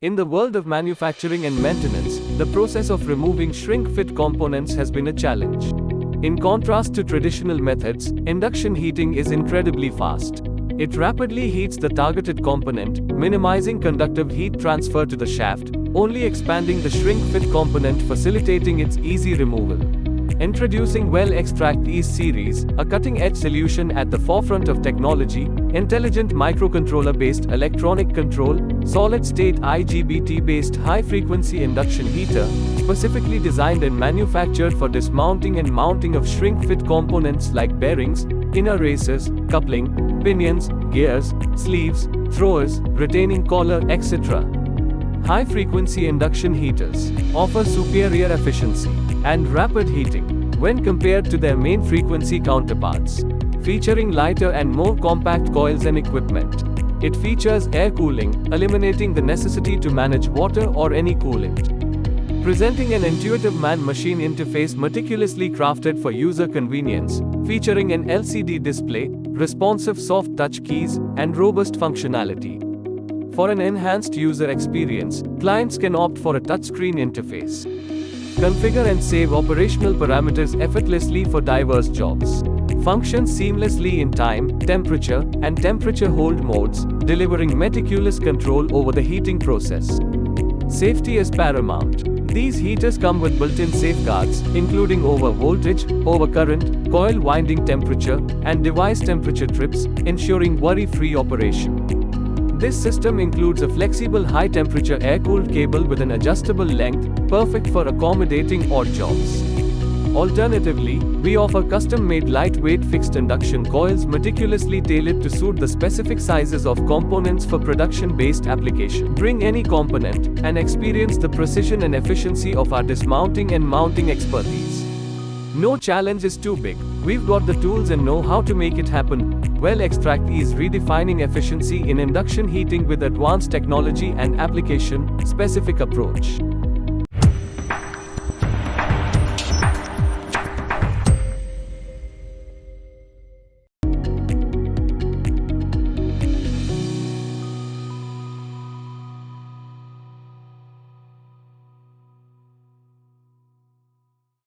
In the world of manufacturing and maintenance, the process of removing shrink-fit components has been a challenge. In contrast to traditional methods, induction heating is incredibly fast. It rapidly heats the targeted component, minimizing conductive heat transfer to the shaft, only expanding the shrink-fit component, facilitating its easy removal. Introducing VEL Extract Ease series, a cutting-edge solution at the forefront of technology, intelligent microcontroller-based electronic control, solid-state IGBT-based high-frequency induction heater, specifically designed and manufactured for dismounting and mounting of shrink-fit components like bearings, inner races, coupling, pinions, gears, sleeves, throwers, retaining collar, etc. High-frequency induction heaters offer superior efficiency and rapid heating when compared to their main frequency counterparts. Featuring lighter and more compact coils and equipment, it features air cooling, eliminating the necessity to manage water or any coolant. Presenting an intuitive man-machine interface meticulously crafted for user convenience, featuring an LCD display, responsive soft touch keys, and robust functionality. For an enhanced user experience, clients can opt for a touchscreen interface. Configure and save operational parameters effortlessly for diverse jobs. Functions seamlessly in time, temperature, and temperature hold modes, delivering meticulous control over the heating process. Safety is paramount. These heaters come with built-in safeguards, including over-voltage, overcurrent, coil winding temperature, and device temperature trips, ensuring worry-free operation. This system includes a flexible high-temperature air-cooled cable with an adjustable length, perfect for accommodating odd jobs. Alternatively, we offer custom-made lightweight fixed induction coils meticulously tailored to suit the specific sizes of components for production-based application. Bring any component and experience the precision and efficiency of our dismounting and mounting expertise. No challenge is too big. We've got the tools and know how to make it happen. VEL Extract Ease, redefining efficiency in induction heating with advanced technology and application-specific approach.